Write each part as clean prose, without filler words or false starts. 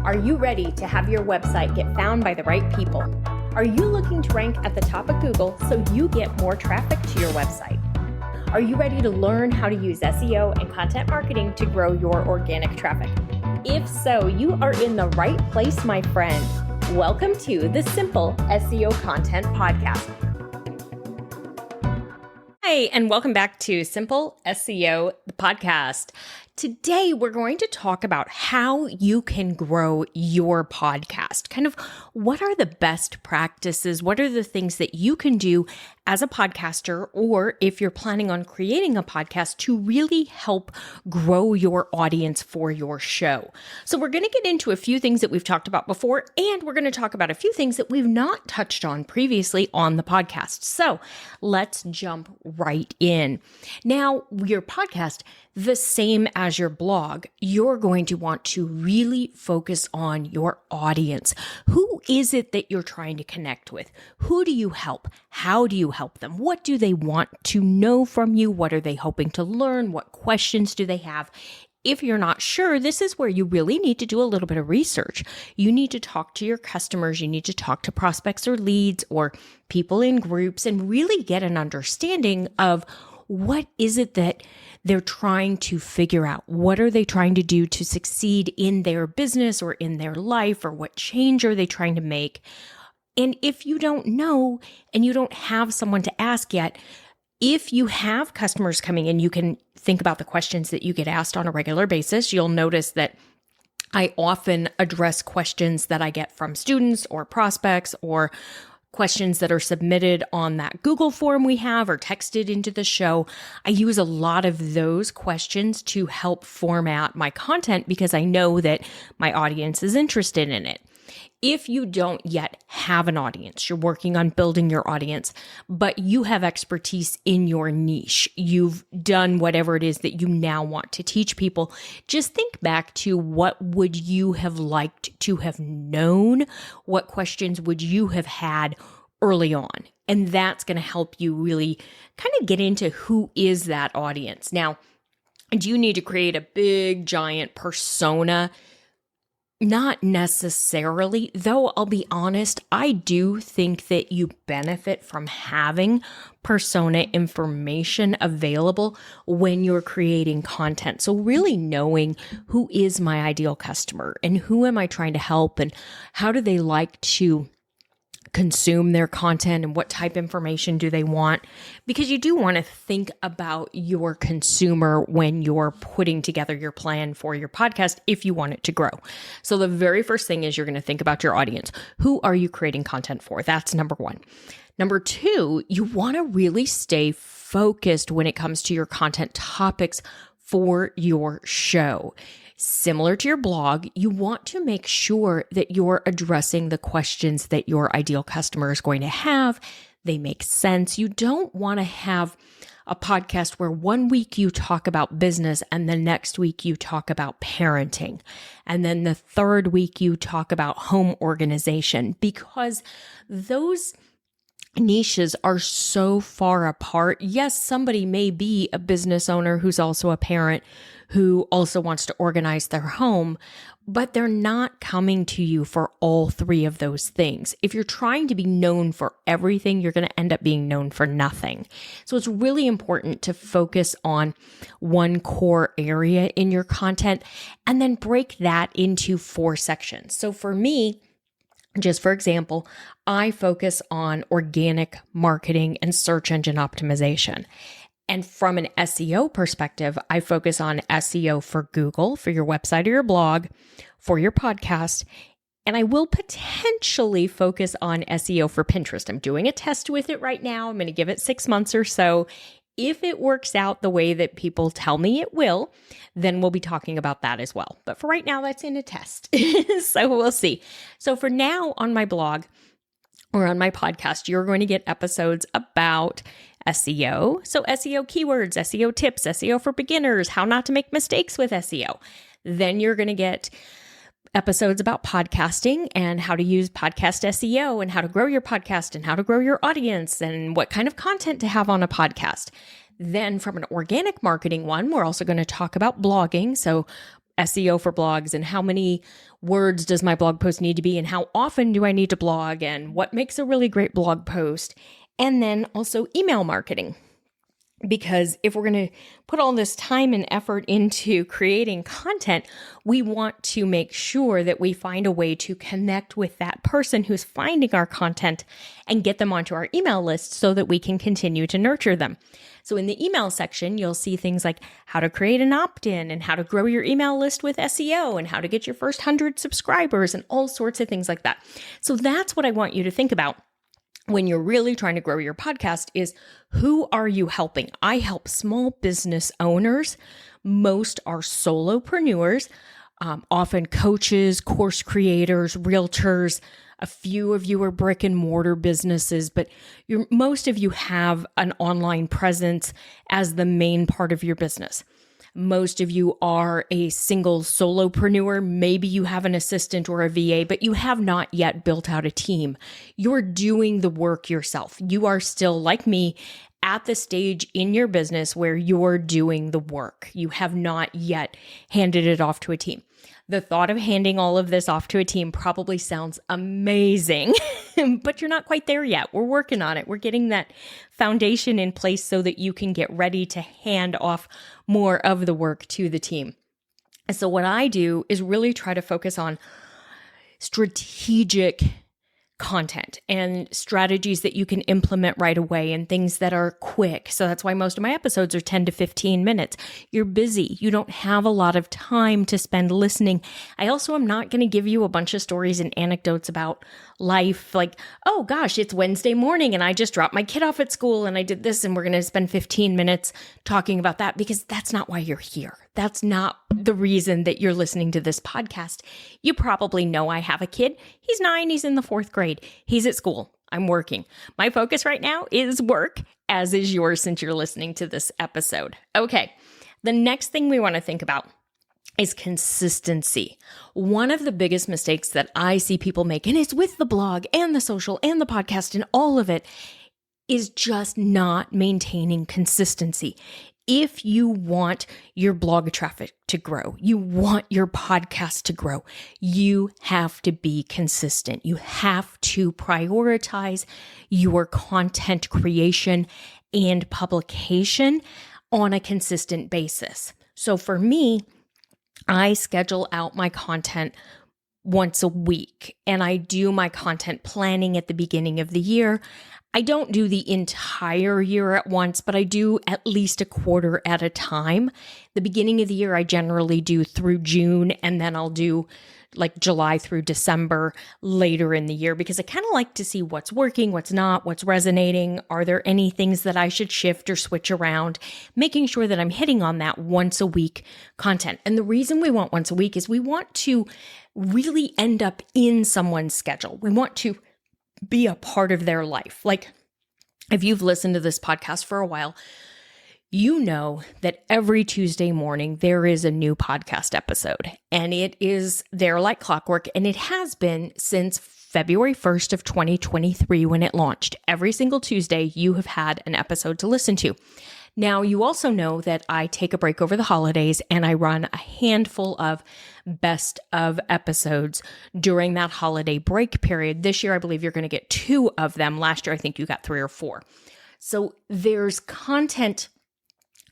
Are you ready to have your website get found by the right people? Are you looking to rank at the top of Google so you get more traffic to your website? Are you ready to learn how to use SEO and content marketing to grow your organic traffic? If so, you are in the right place, my friend. Welcome to the Simple SEO Content Podcast. Hi, and welcome back to Simple SEO, the podcast. Today, we're going to talk about how you can grow your podcast. Kind of what are the best practices? What are the things that you can do as a podcaster, or if you're planning on creating a podcast to really help grow your audience for your show? So we're going to get into a few things that we've talked about before, and we're going to talk about a few things that we've not touched on previously on the podcast. So let's jump right in. Now, your podcast, the same as your blog, you're going to want to really focus on your audience. Who is it that you're trying to connect with? Who do you help? How do you help them? What do they want to know from you? What are they hoping to learn? What questions do they have? If you're not sure, this is where you really need to do a little bit of research. You need to talk to your customers. You need to talk to prospects or leads or people in groups and really get an understanding of what is it that they're trying to figure out. What are they trying to do to succeed in their business or in their life, or what change are they trying to make? And if you don't know and you don't have someone to ask yet, if you have customers coming in, you can think about the questions that you get asked on a regular basis. You'll notice that I often address questions that I get from students or prospects or questions that are submitted on that Google form we have or texted into the show. I use a lot of those questions to help format my content because I know that my audience is interested in it. If you don't yet have an audience, you're working on building your audience, but you have expertise in your niche, you've done whatever it is that you now want to teach people, just think back to what would you have liked to have known? What questions would you have had early on? And that's going to help you really kind of get into who is that audience. Now, do you need to create a big, giant persona? Not necessarily, though I'll be honest, I do think that you benefit from having persona information available when you're creating content. So really knowing who is my ideal customer and who am I trying to help and how do they like to consume their content and what type of information do they want, because you do want to think about your consumer when you're putting together your plan for your podcast if you want it to grow. So the very first thing is you're going to think about your audience. Who are you creating content for? That's number one. Number two, you want to really stay focused when it comes to your content topics for your show. Similar to your blog, you want to make sure that you're addressing the questions that your ideal customer is going to have. They make sense. You don't want to have a podcast where one week you talk about business and the next week you talk about parenting. And then the third week you talk about home organization, because those niches are so far apart. Yes, somebody may be a business owner who's also a parent who also wants to organize their home, but they're not coming to you for all three of those things. If you're trying to be known for everything, you're going to end up being known for nothing. So it's really important to focus on one core area in your content and then break that into 4 sections. So for me, just for example, I focus on organic marketing and search engine optimization. And from an SEO perspective, I focus on SEO for Google, for your website or your blog, for your podcast, and I will potentially focus on SEO for Pinterest. I'm doing a test with it right now. I'm going to give it 6 months or so. If it works out the way that people tell me it will, then we'll be talking about that as well. But for right now, that's in a test. So we'll see. So for now on my blog or on my podcast, you're going to get episodes about SEO. So SEO keywords, SEO tips, SEO for beginners, how not to make mistakes with SEO. Then you're going to get episodes about podcasting and how to use podcast SEO and how to grow your podcast and how to grow your audience and what kind of content to have on a podcast. Then from an organic marketing one, we're also going to talk about blogging. So SEO for blogs and how many words does my blog post need to be and how often do I need to blog and what makes a really great blog post. And then also email marketing. Because if we're going to put all this time and effort into creating content, we want to make sure that we find a way to connect with that person who's finding our content and get them onto our email list so that we can continue to nurture them. So in the email section, you'll see things like how to create an opt-in and how to grow your email list with SEO and how to get your first 100 subscribers and all sorts of things like that. So that's what I want you to think about when you're really trying to grow your podcast is who are you helping? I help small business owners. Most are solopreneurs, often coaches, course creators, realtors. A few of you are brick and mortar businesses, but most of you have an online presence as the main part of your business. Most of you are a single solopreneur. Maybe you have an assistant or a VA, but you have not yet built out a team. You're doing the work yourself. You are still, like me, at the stage in your business where you're doing the work. You have not yet handed it off to a team. The thought of handing all of this off to a team probably sounds amazing, but you're not quite there yet. We're working on it. We're getting that foundation in place so that you can get ready to hand off more of the work to the team. And so what I do is really try to focus on strategic content and strategies that you can implement right away and things that are quick. So that's why most of my episodes are 10 to 15 minutes. You're busy. You don't have a lot of time to spend listening. I also am not going to give you a bunch of stories and anecdotes about life like, oh gosh, it's Wednesday morning and I just dropped my kid off at school and I did this and we're going to spend 15 minutes talking about that because that's not why you're here. That's not the reason that you're listening to this podcast. You probably know I have a kid. He's 9. He's in the 4th grade. He's at school. I'm working. My focus right now is work, as is yours since you're listening to this episode. Okay. The next thing we want to think about is consistency. One of the biggest mistakes that I see people make, and it's with the blog and the social and the podcast and all of it, is just not maintaining consistency. If you want your blog traffic to grow, you want your podcast to grow, you have to be consistent. You have to prioritize your content creation and publication on a consistent basis. So for me, I schedule out my content once a week and I do my content planning at the beginning of the year. I don't do the entire year at once, but I do at least a quarter at a time. The beginning of the year, I generally do through June, and then I'll do like July through December later in the year because I kind of like to see what's working, what's not, what's resonating. Are there any things that I should shift or switch around? Making sure that I'm hitting on that once a week content. And the reason we want once a week is we want to really end up in someone's schedule. We want to be a part of their life. Like if you've listened to this podcast for a while, you know that every Tuesday morning there is a new podcast episode and it is there like clockwork. And it has been since February 1st of 2023 when it launched. Every single Tuesday you have had an episode to listen to. Now, you also know that I take a break over the holidays and I run a handful of best of episodes during that holiday break period. This year, I believe you're going to get 2 of them. Last year, I think you got 3 or 4. So there's content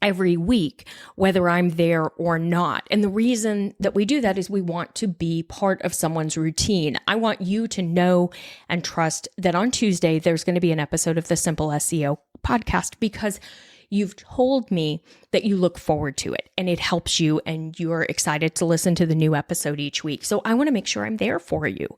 every week, whether I'm there or not. And the reason that we do that is we want to be part of someone's routine. I want you to know and trust that on Tuesday, there's going to be an episode of the Simple SEO podcast because you've told me that you look forward to it and it helps you and you're excited to listen to the new episode each week. So I want to make sure I'm there for you.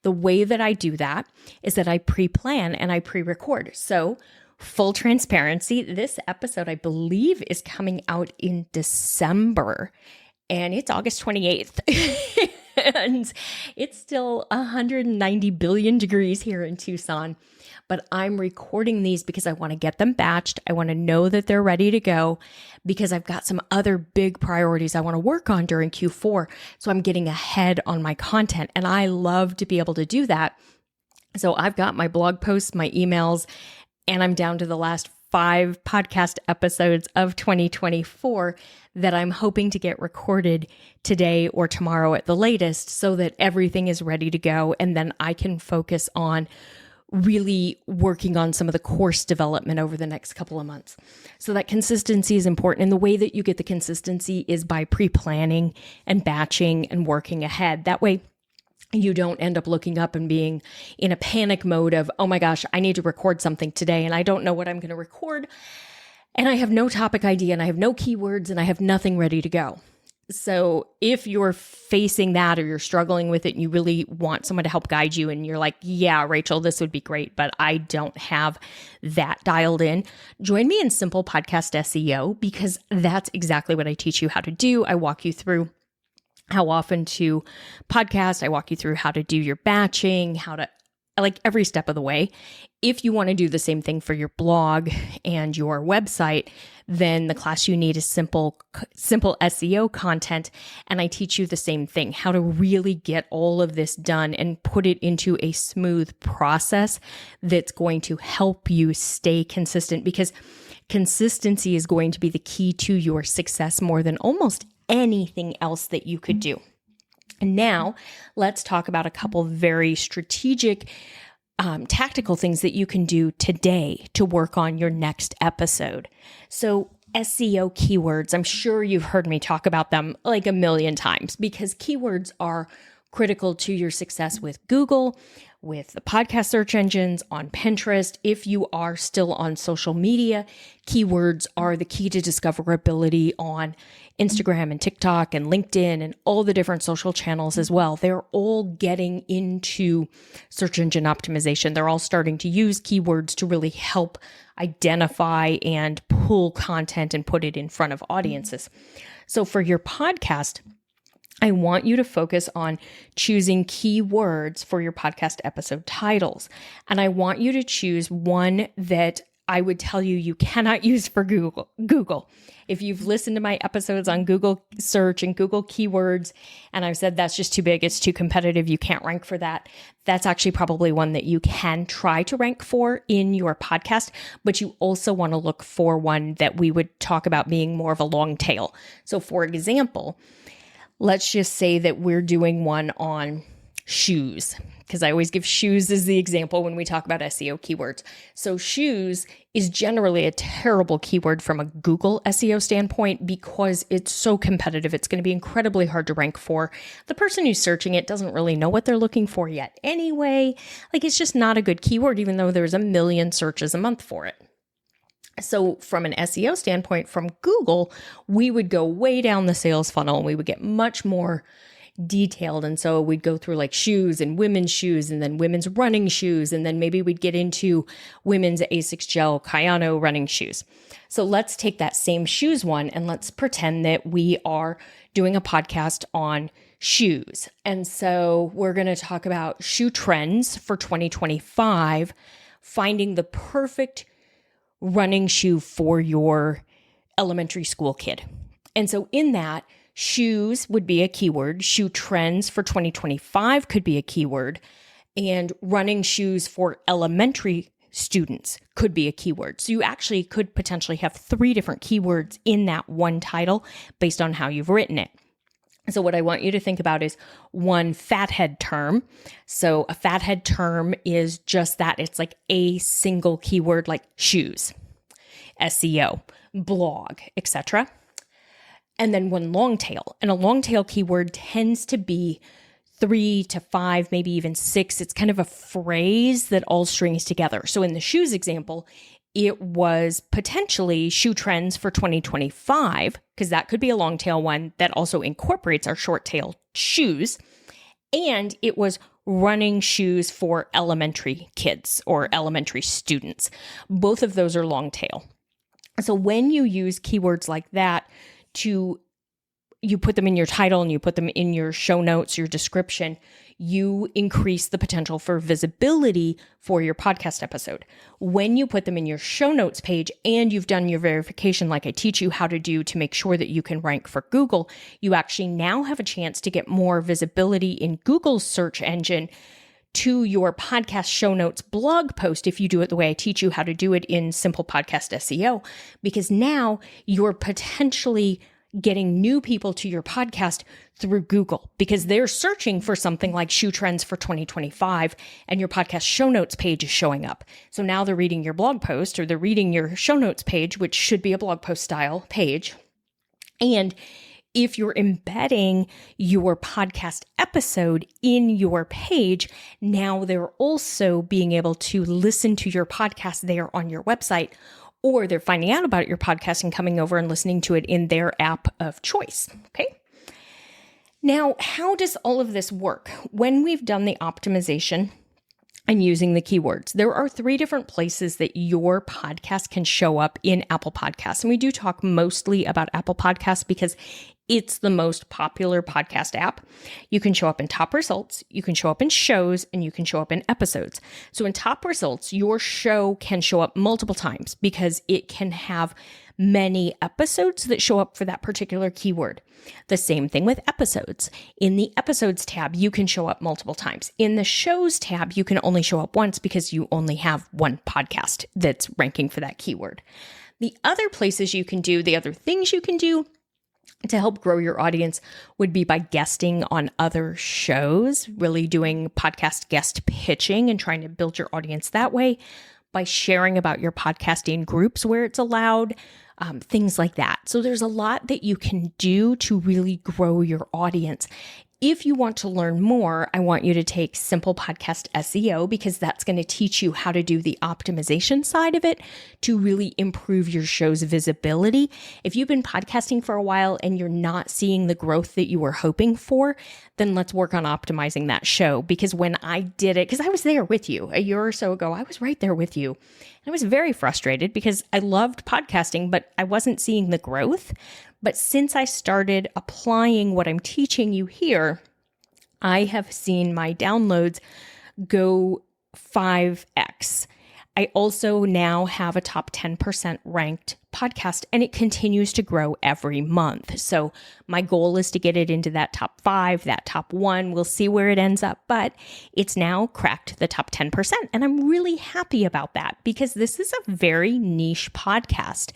The way that I do that is that I pre-plan and I pre-record. So full transparency, this episode, I believe, is coming out in December and it's August 28th. And it's still 190 billion degrees here in Tucson. But I'm recording these because I want to get them batched. I want to know that they're ready to go because I've got some other big priorities I want to work on during Q4. So I'm getting ahead on my content and I love to be able to do that. So I've got my blog posts, my emails, and I'm down to the last 5 podcast episodes of 2024 that I'm hoping to get recorded today or tomorrow at the latest so that everything is ready to go. And then I can focus on really working on some of the course development over the next couple of months. So that consistency is important. And the way that you get the consistency is by pre-planning and batching and working ahead. That way, you don't end up looking up and being in a panic mode of, oh my gosh, I need to record something today and I don't know what I'm going to record. And I have no topic idea and I have no keywords and I have nothing ready to go. So if you're facing that or you're struggling with it and you really want someone to help guide you and you're like, yeah, Rachel, this would be great, but I don't have that dialed in, join me in Simple Podcast SEO because that's exactly what I teach you how to do. I walk you through how often to podcast. I walk you through how to do your batching, how to like every step of the way. If you want to do the same thing for your blog and your website, then the class you need is simple SEO content. And I teach you the same thing, how to really get all of this done and put it into a smooth process that's going to help you stay consistent, because consistency is going to be the key to your success more than almost anything else that you could do. And now let's talk about a couple very strategic, tactical things that you can do today to work on your next episode. So SEO keywords, I'm sure you've heard me talk about them like a million times because keywords are critical to your success with Google, with the podcast search engines, on Pinterest. If you are still on social media, keywords are the key to discoverability on Instagram and TikTok and LinkedIn and all the different social channels as well. They're all getting into search engine optimization. They're all starting to use keywords to really help identify and pull content and put it in front of audiences. So for your podcast, I want you to focus on choosing keywords for your podcast episode titles. And I want you to choose one that I would tell you cannot use for Google. If you've listened to my episodes on Google search and Google keywords, and I've said that's just too big, it's too competitive, you can't rank for that, that's actually probably one that you can try to rank for in your podcast, but you also want to look for one that we would talk about being more of a long tail. So for example, let's just say that we're doing one on shoes, because I always give shoes as the example when we talk about SEO keywords. So shoes is generally a terrible keyword from a Google SEO standpoint because it's so competitive. It's going to be incredibly hard to rank for. The person who's searching it doesn't really know what they're looking for yet anyway. Like it's just not a good keyword, even though there's a million searches a month for it. So from an SEO standpoint, from Google, we would go way down the sales funnel and we would get much more detailed. And so we'd go through like shoes and then women's running shoes. And then maybe we'd get into women's Asics Gel Kayano running shoes. So let's take that same shoes one and let's pretend that we are doing a podcast on shoes. And so we're going to talk about shoe trends for 2025, finding the perfect running shoe for your elementary school kid. And so in that, shoes would be a keyword. Shoe trends for 2025 could be a keyword. And running shoes for elementary students could be a keyword. So you actually could potentially have 3 different keywords in that one title based on how you've written it. So what I want you to think about is one fathead term. So a fathead term is just that. It's like a single keyword like shoes, SEO, blog, etc. And then one long tail. And a long tail keyword tends to be 3 to 5, maybe even 6. It's kind of a phrase that all strings together. So in the shoes example, it was potentially shoe trends for 2025, because that could be a long tail one that also incorporates our short tail shoes. And it was running shoes for elementary kids or elementary students. Both of those are long tail. So when you use keywords like that you put them in your title and you put them in your show notes, your description, you increase the potential for visibility for your podcast episode. When you put them in your show notes page and you've done your verification like I teach you how to do to make sure that you can rank for Google, you actually now have a chance to get more visibility in Google's search engine to your podcast show notes blog post if you do it the way I teach you how to do it in Simple Podcast SEO, because now you're potentially getting new people to your podcast through Google because they're searching for something like shoe trends for 2025 and your podcast show notes page is showing up. So now they're reading your blog post or they're reading your show notes page, which should be a blog post style page. And if you're embedding your podcast episode in your page, now they're also being able to listen to your podcast there on your website, or they're finding out about your podcast and coming over and listening to it in their app of choice. Okay. Now, how does all of this work? When we've done the optimization and using the keywords, there are 3 different places that your podcast can show up in Apple Podcasts. And we do talk mostly about Apple Podcasts because it's the most popular podcast app. You can show up in top results, you can show up in shows, and you can show up in episodes. So in top results, your show can show up multiple times because it can have many episodes that show up for that particular keyword. The same thing with episodes. In the episodes tab, you can show up multiple times. In the shows tab, you can only show up once because you only have one podcast that's ranking for that keyword. The other places you can do, the other things you can do to help grow your audience would be by guesting on other shows, really doing podcast guest pitching and trying to build your audience that way, by sharing about your podcast in groups where it's allowed, things like that. So there's a lot that you can do to really grow your audience. If you want to learn more, I want you to take Simple Podcast SEO because that's going to teach you how to do the optimization side of it to really improve your show's visibility. If you've been podcasting for a while and you're not seeing the growth that you were hoping for, then let's work on optimizing that show. Because when I did it, because I was there with you a year or so ago, I was right there with you. And I was very frustrated because I loved podcasting, but I wasn't seeing the growth. But since I started applying what I'm teaching you here, I have seen my downloads go 5x. I also now have a top 10% ranked podcast, and it continues to grow every month. So my goal is to get it into that top 5, that top 1. We'll see where it ends up, but it's now cracked the top 10%. And I'm really happy about that because this is a very niche podcast.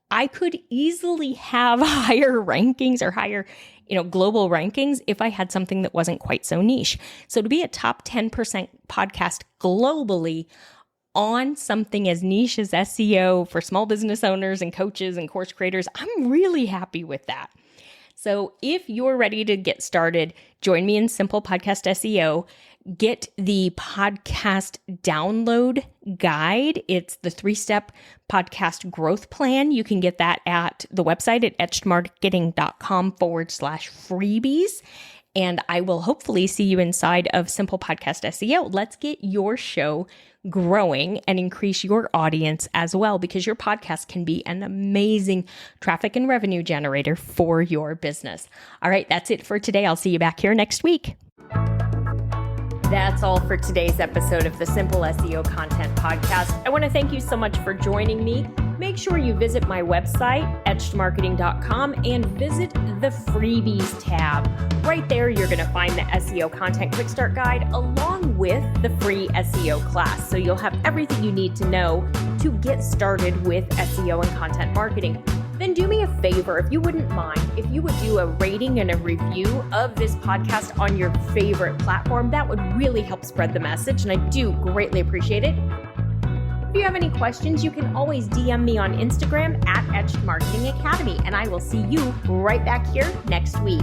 I could easily have higher rankings or higher, global rankings if I had something that wasn't quite so niche. So to be a top 10% podcast globally on something as niche as SEO for small business owners and coaches and course creators, I'm really happy with that. So if you're ready to get started, join me in Simple Podcast SEO. Get the podcast download guide. It's the 3-step podcast growth plan. You can get that at the website at etchedmarketing.com/freebies. And I will hopefully see you inside of Simple Podcast SEO. Let's get your show growing and increase your audience as well, because your podcast can be an amazing traffic and revenue generator for your business. All right, that's it for today. I'll see you back here next week. That's all for today's episode of the Simple SEO Content Podcast. I want to thank you so much for joining me. Make sure you visit my website, etchedmarketing.com, and visit the freebies tab. Right there, you're going to find the SEO Content Quick Start Guide along with the free SEO class. So you'll have everything you need to know to get started with SEO and content marketing. Then do me a favor, if you wouldn't mind, if you would do a rating and a review of this podcast on your favorite platform. That would really help spread the message, and I do greatly appreciate it. If you have any questions, you can always DM me on Instagram at Etched Marketing Academy, and I will see you right back here next week.